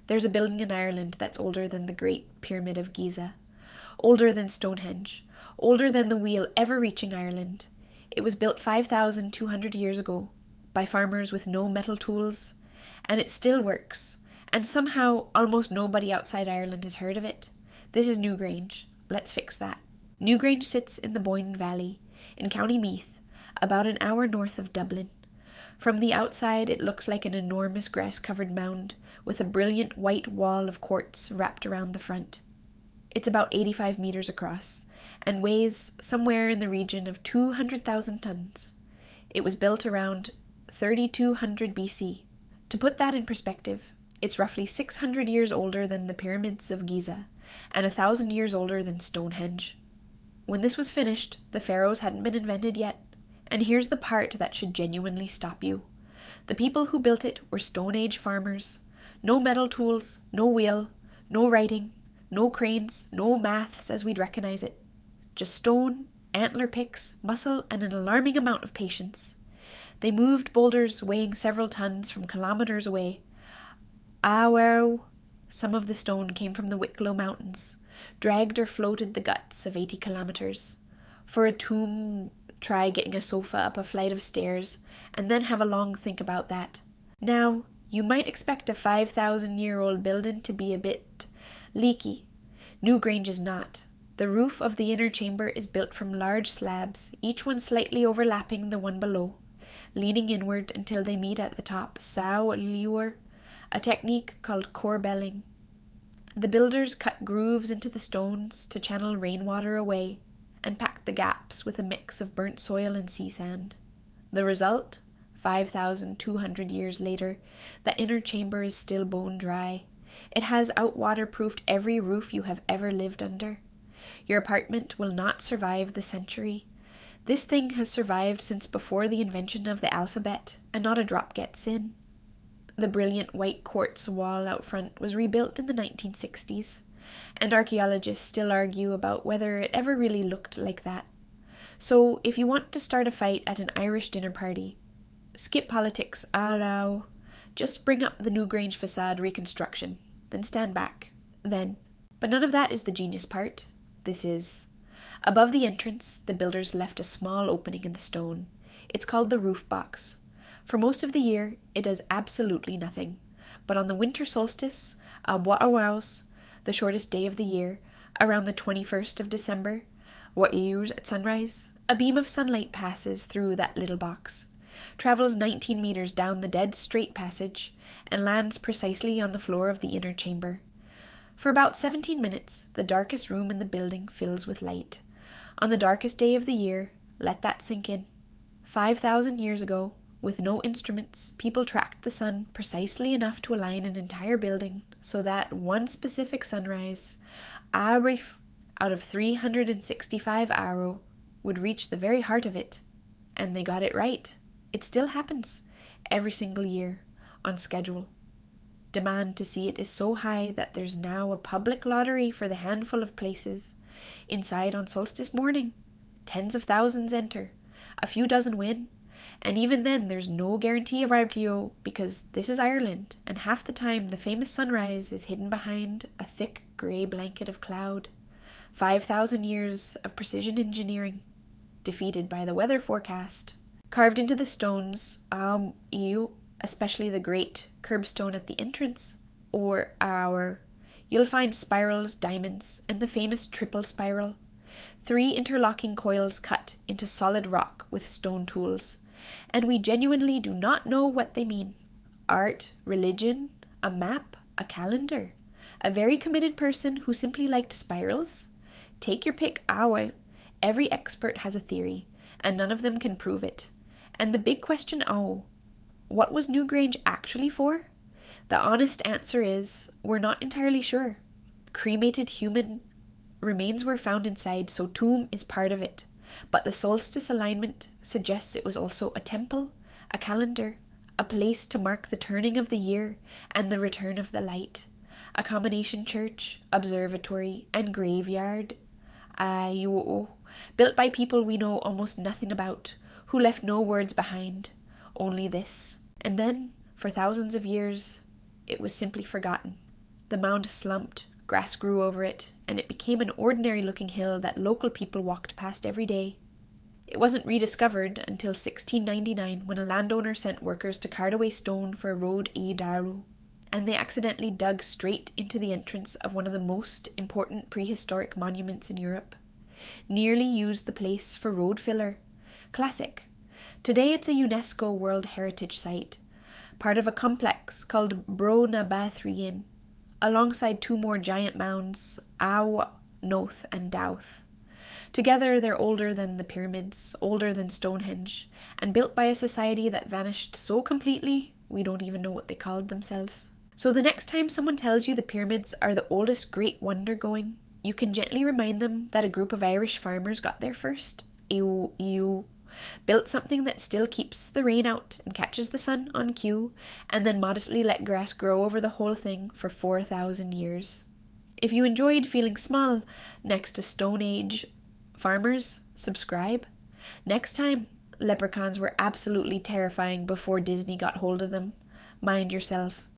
There's a building in Ireland that's older than the Great Pyramid of Giza, older than Stonehenge, older than the wheel ever reaching Ireland. It was built 5,200 years ago by farmers with no metal tools, and it still works, and somehow almost nobody outside Ireland has heard of it. This is Newgrange. Let's fix that. Newgrange sits in the Boyne Valley, in County Meath, about an hour north of Dublin. From the outside it looks like an enormous grass-covered mound with a brilliant white wall of quartz wrapped around the front. It's about 85 meters across and weighs somewhere in the region of 200,000 tons. It was built around 3200 BC. To put that in perspective, it's roughly 600 years older than the pyramids of Giza and 1,000 years older than Stonehenge. When this was finished, the pharaohs hadn't been invented yet. And here's the part that should genuinely stop you. The people who built it were Stone Age farmers. No metal tools, no wheel, no writing, no cranes, no maths as we'd recognize it. Just stone, antler picks, muscle, and an alarming amount of patience. They moved boulders weighing several tons from kilometers away. Wow! Some of the stone came from the Wicklow Mountains, dragged or floated the guts of 80 kilometers. For a tomb, try getting a sofa up a flight of stairs, and then have a long think about that. Now, you might expect a 5,000-year-old building to be a bit leaky. Newgrange is not. The roof of the inner chamber is built from large slabs, each one slightly overlapping the one below, leaning inward until they meet at the top, sow liwer, a technique called corbelling. The builders cut grooves into the stones to channel rainwater away, and packed the gaps with a mix of burnt soil and sea sand. The result? 5,200 years later, the inner chamber is still bone dry. It has out-waterproofed every roof you have ever lived under. Your apartment will not survive the century. This thing has survived since before the invention of the alphabet, and not a drop gets in. The brilliant white quartz wall out front was rebuilt in the 1960s. And archaeologists still argue about whether it ever really looked like that. So if you want to start a fight at an Irish dinner party, skip politics, just bring up the Newgrange facade reconstruction, then stand back. But none of that is the genius part. This is. Above the entrance, the builders left a small opening in the stone. It's called the roof box. For most of the year, it does absolutely nothing. But on the winter solstice, the shortest day of the year, around the 21st of December, at sunrise, a beam of sunlight passes through that little box, travels 19 meters down the dead straight passage, and lands precisely on the floor of the inner chamber. For about 17 minutes, the darkest room in the building fills with light. On the darkest day of the year, let that sink in. 5,000 years ago, with no instruments, people tracked the sun precisely enough to align an entire building so that one specific sunrise, out of 365 arrow, would reach the very heart of it. And they got it right. It still happens, every single year, on schedule. Demand to see it is so high that there's now a public lottery for the handful of places. Inside on solstice morning, tens of thousands enter, a few dozen win. And even then, there's no guarantee of archaeo because this is Ireland, and half the time the famous sunrise is hidden behind a thick grey blanket of cloud. 5,000 years of precision engineering, defeated by the weather forecast. Carved into the stones, especially the great curbstone at the entrance, you'll find spirals, diamonds, and the famous triple spiral. 3 interlocking coils cut into solid rock with stone tools. And we genuinely do not know what they mean. Art, religion, a map, a calendar. A very committed person who simply liked spirals? Take your pick, Every expert has a theory, and none of them can prove it. And the big question, what was Newgrange actually for? The honest answer is, we're not entirely sure. Cremated human remains were found inside, so tomb is part of it. But the solstice alignment suggests it was also a temple, a calendar, a place to mark the turning of the year and the return of the light, a combination church, observatory, and graveyard. Built by people we know almost nothing about, who left no words behind, only this. And then, for thousands of years, it was simply forgotten. The mound slumped, grass grew over it, and it became an ordinary-looking hill that local people walked past every day. It wasn't rediscovered until 1699 when a landowner sent workers to cart away stone for a road I Daru, and they accidentally dug straight into the entrance of one of the most important prehistoric monuments in Europe. Nearly used the place for road filler. Classic. Today it's a UNESCO World Heritage Site, part of a complex called Bro na Bathrien, alongside two more giant mounds, Aw, Noth and Douth. Together they're older than the pyramids, older than Stonehenge, and built by a society that vanished so completely we don't even know what they called themselves. So the next time someone tells you the pyramids are the oldest great wonder going, you can gently remind them that a group of Irish farmers got there first. Built something that still keeps the rain out and catches the sun on cue, and then modestly let grass grow over the whole thing for 4,000 years. If you enjoyed feeling small next to Stone Age farmers, subscribe. Next time, leprechauns were absolutely terrifying before Disney got hold of them. Mind yourself.